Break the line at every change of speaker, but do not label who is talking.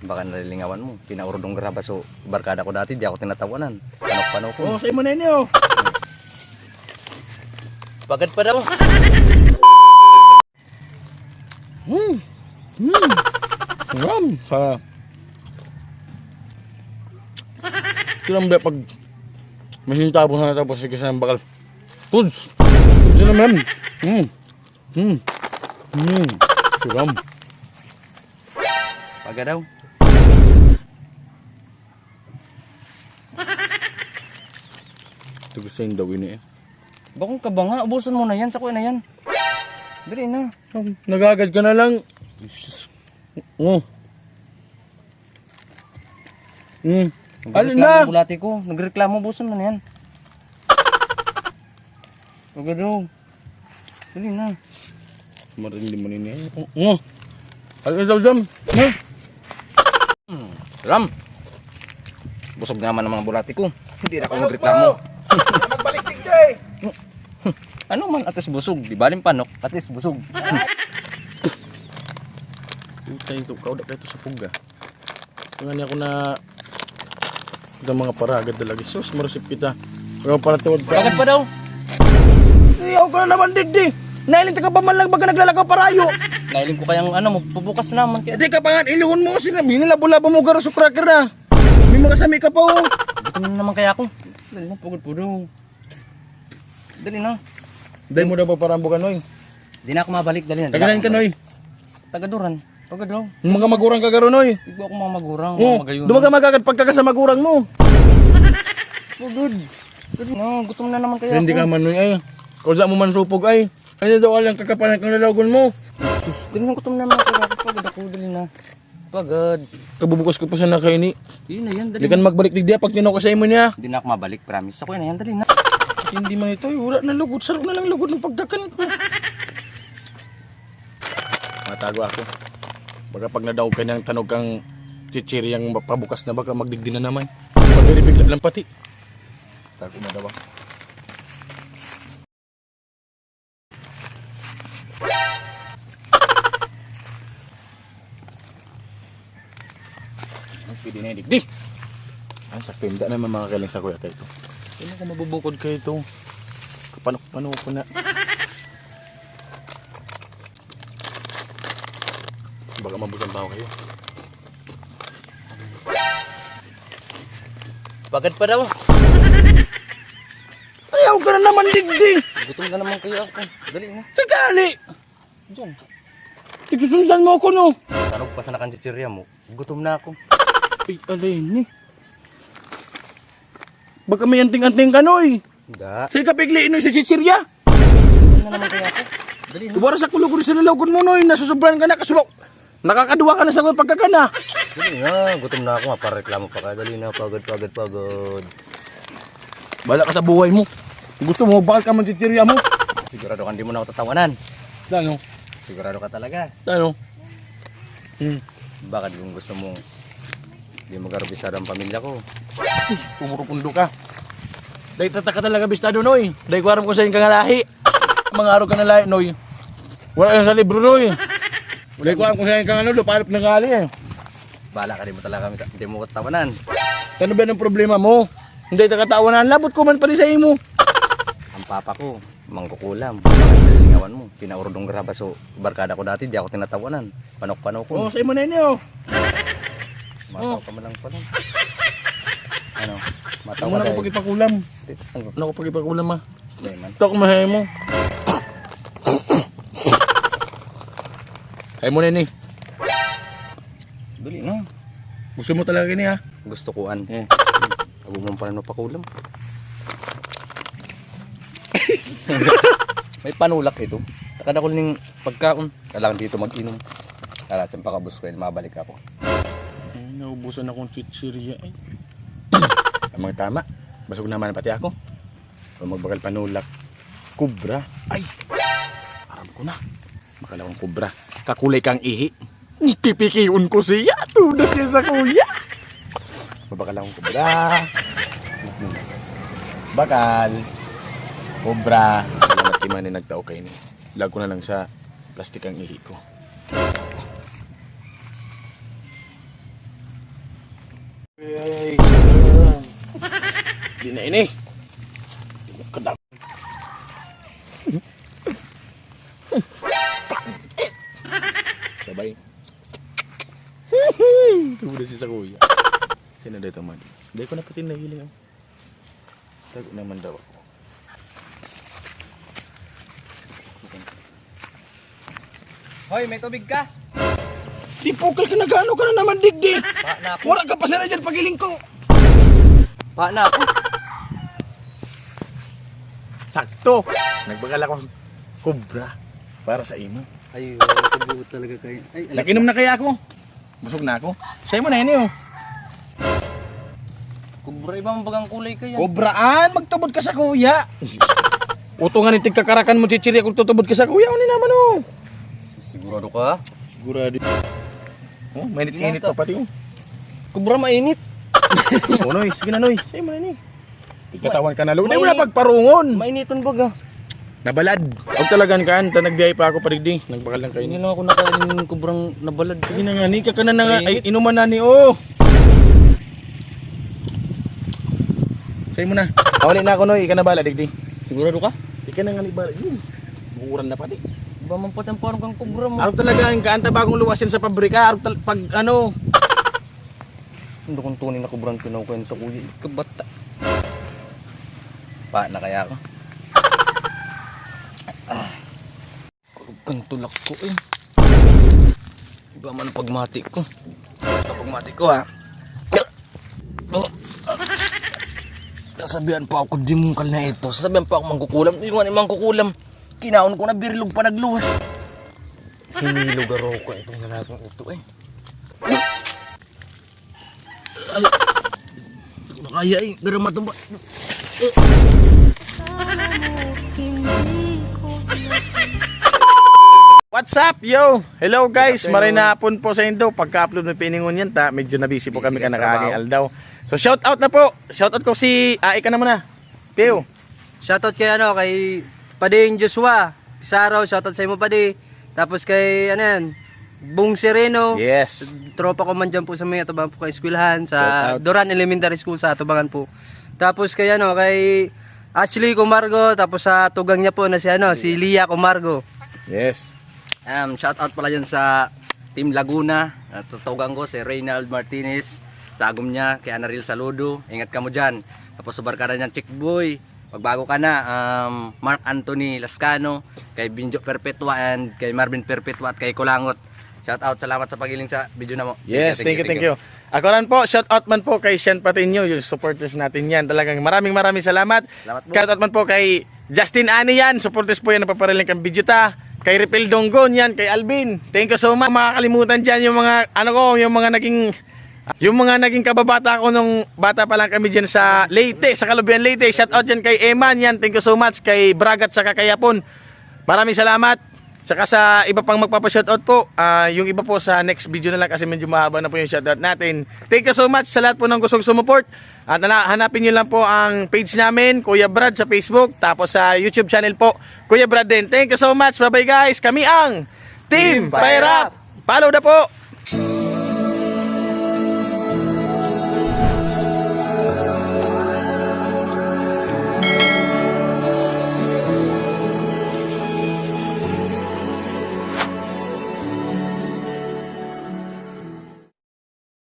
Baka nalilingawan mo. Pinaurudong graba so barkada ko dati, di ako tinatawanan. Panok-panok ko.
Oh, sa'yo mo na yun oh.
Bagad pa daw.
Sa silang ba pag may sinitapos na tapos sige sa bakal. Tuds! Tuds na naman! Siram.
Bagad daw.
Ito gusto yung daw ini eh.
Bakong ka ba nga? Ubusan mo na yan. Sa kuya na yan. Dali na.
Nagagad ka na lang. Oh. Alin na?
Nagreklamo bulati ko. Nagreklamo, ubusan mo na yan. Bagad daw. Dali na.
Marindi mo nini. Oh. Alin na daw dyan?
Ram. Busog naman ang mga bulati ko. Hindi na ako nagreklamo.
Magbalik-tik dyan eh.
Ano man atis busog? Di baling panok, atis busog.
Utay ito, kaudak ito sa puga. Ngayon ako na mga paragad talaga. Sus, marusip kita. Kaya para tuwag ka.
Bagad pa daw.
Iyaw ka na naman, digdi. Nailin ka pa man lang baga naglalakaw parayo.
Nailing ko kayang ano mo, pabukas naman. Kaya
Hindi ka pa nga, iluhon mo sila. Binilabo-labo mo garo sa cracker na. May mga sami ka pa oh.
gutom na naman kaya ako. Dali na, pagod po daw. Dali na.
Dahil mo daw pa parang buka, Noy.
Di na ako mabalik, dali na.
Tagalan ka, Noy.
Tagaduran. Pagod daw.
Yung mga magurang ka garo, Noy.
Hindi ako mga magurang,
Oh,
mga magayunan.
dumaga magagad pagka sa magurang mo.
Pagod. Dali na, gutom na naman kaya
Hindi
ako.
ka man, Noy, ay. Kung mo man supog, ay. Kanya daw alang kakapanan kang lalagon mo.
Dali na, gutom na naman kaya ako. Pagod ako, dali na. Pagod.
Kabubukas ko pa siya na kayo ni.
Di na yan,
Hindi
dali
ka
na.
magbalik digdi pag tinaw ka sa imo niya.
Di na ako mabalik, promise. Ako na yan, dali na.
Hindi man ito, wala na lugod. Sarap na lang lugod ng pagdakan ko. Matago ako. Baga pag nadaog ka niyang tanog kang chichiri yung pabukas na baka magdigdi na naman. Pag-iribigla lang pati. Tago na daw ako. Ang pwede na yung digdi. Ang sa pinda naman mga kailang sa kuya kayo ito. Hindi ko mabubukod kayo ito. Kapanok-panok ko na. Baka mabusang pa ako kayo.
Bagad pa daw.
Ayaw ka na naman digdi.
Gutom na naman kaya ako. Dali na.
Sagali.
Diyan.
Tigsusundan mo ako no.
Tanog pa sa nakanchichirya mo. Gutom na ako.
Ay, alay ni. Baka may anting-anting ka noy.
Hindi.
Sige ka pigliin noy sa chichirya.
Gutom na naman kaya ako. Dali na.
Tubara sa kulugod sa lalawgon mo noy. Nasusubran ka na kasubok. Nakakaduwa ka na sa pagkakana.
Dali na. Gutom na ako. Mapareklamo pa ka. Dali na. Pagod.
Bala ka sa buhay mo. Gusto mo, bakal ka man chichirya mo.
Sigurado ka hindi mo na ako tatawanan.
Dano?
Sigurado ka talaga.
Dano?
Bakit kung gusto mo hindi mo garabisado ang pamilya ko?
Pumurupundo ka. Dahil tataka talaga bistado noy. Dahil ko aram ko sa inyong kangalahi. Mga araw ka na lahi noy. Wala yan sa libro noy. Dahil ko aram ko sa inyong kangalahi. Lupalap ng ngali eh.
Bala ka, hindi mo ko tatawanan.
Ano ba ng problema mo? Hindi nakatawanan. Labot ko man pa rin sa imo.
Ang papa ko, mangkukulam. Bakit nalilingawan mo? Pinaurudong graba so barkada ko dati, di ako tinatawanan. Panok-panok ko.
Oo, sa imo na inyo.
Mataw ka mo lang pala. Ano? Mataw
Ano
ka
na ako
dahil.
pagipakulam? Ano ako pagipakulam ha?
Dahil man.
Ito ako mahay mo. Hay mo na ini.
Dali na.
Gusto mo talaga ini ha?
Gusto kuan. Ako mo pala pakulam. May panulak ito. Takad ako ning pagkaon. Kailangan dito mag-inom. Kala siyang pakabus ko, mabalik ako.
Ay, naubusan akong chichirya eh. Ang mga tama. Basog naman pati ako. Kung magbagal panulak. Kubra. Ay! Aram ko na. Makalawang kubra. Kakulay kang ihi. Pipikiun ko siya. Tudas siya sa kuya. Mabakalawang kubra. Bakal. Kubra. Salamat kay man nagtao kayo ni. Lag ko na lang sa plastik ang ihi ko. Ay, di na ini. Kedak. Sabay. Itu udah sisa kuya. Sino dito man? Hindi ko napatin na hili. Tago naman daw ako.
Hoy, may tubig ka?
Di pukal ka na gaano ka na naman digdi.
Pa na ako.
Wala ka pa sana dyan pagiling ko.
Pa na ako.
Sakto. Nagbagal ako kubra para sa imo.
Ay, wala talaga kayo. Ay,
Nakinom na kaya ako. Busog na ako. Sa'yo mo na yun
kubra, ibang bagang kulay ka yan.
Kubraan, magtubod ka sa kuya. Uto nga ni tigkakarakan mo chichiri kung tutubod ka sa kuya. Ano naman
Sigurado ka?
Sigurado. Oh, mainit-init pa pati
Kubra mainit.
Oh, Noy, sige na Noy. Sa'yo mo na ni. Ikatawan ka na. Hindi mo na pagparungon.
Mainiton baga.
Nabalad. Huwag talagang kaan. Nagbiyay pa ako parigdi. Nagbakal lang kayo.
Hindi lang ako nakain ng kubrang nabalad.
Sige na nga ni. Kaka na nga. Ay, inuman na ni. Oh. Sa'yo mo na. Awalin na ako Noy. Ika na bala digdi.
Sigurado ka?
Ika na nga ni bala. Yun. Bukuran na pati.
Iba man pa parang kang kubra mo.
Araw talaga ang kaanta bagong luwas yan sa pabrika. Araw pag ano.
Hindi kong tunay na kubrang kinukuha sa kuya. Kabata. Pa na kaya ako? Kantulak ko eh. Iba man ang pagmati ko. Ito pagmati ko ha. Sasabihan pa ako dimungkal na ito. Sasabihan pa ako mangkukulam. Hindi ko nga mangkukulam. Kinaon ko na birilog pa nagluwas. Hinilog aro ko itong lalakang ito eh. Ay, hindi ko makaya eh. Garama ito ba?
What's up, yo? Hello guys, maray na hapon po sa Indo. Pagka-upload ng piningon yan ta, medyo na busy po kami ka nakakaking aldaw. So shout out na po. Shout out ko si Ika naman na. Pio.
Shoutout kay kay Pading Joshua Pizarro, shoutout sa imo Padi. Tapos kay Bung Sereno.
Yes.
Tropa ko man dyan po sa may Atubangan po kay eskwelahan sa
Shoutout.
Doran Elementary School sa Atubangan po. Tapos kay kay Ashley Comargo, tapos sa tugang niya po na si Lia Comargo.
Yes.
Shoutout pala dyan sa Team Laguna. Tutugang ko si Reynald Martinez. Sa agom niya, kay Anaril Saludo. Ingat ka mo dyan. Tapos sa barkada niyan, Chick Boy. Pagbago ka na, Mark Anthony Lascano, kay Binjo Perpetua and kay Marvin Perpetua at kay Kulangot. Shoutout, salamat sa pagiling sa video na mo.
Yes, thank you. Ako rin po, shout out man po kay Sean Patinho, yung supporters natin yan. Talagang maraming salamat.
Salamat po.
Shout out man po kay Justin Ani yan, supporters po yan, napapariling kang video ta. Kay Ripel Donggon yan, kay Alvin. Thank you so much. Makakalimutan dyan yung mga, yung mga naging kababata ko nung bata pa lang kami dyan sa Leyte, sa Kalubian Leyte. Shout out dyan kay Eman yan, thank you so much. Kay Bragat sa Kakayapon. Maraming salamat. Saka sa iba pang magpapa-shoutout po, yung iba po sa next video na lang kasi medyo mahaba na po yung shoutout natin. Thank you so much sa lahat po ng gustong sumuport. At hanapin nyo lang po ang page namin, Kuya Brad sa Facebook. Tapos sa YouTube channel po, Kuya Brad din. Thank you so much. Bye bye guys. Kami ang Team Fire Up. Follow na po.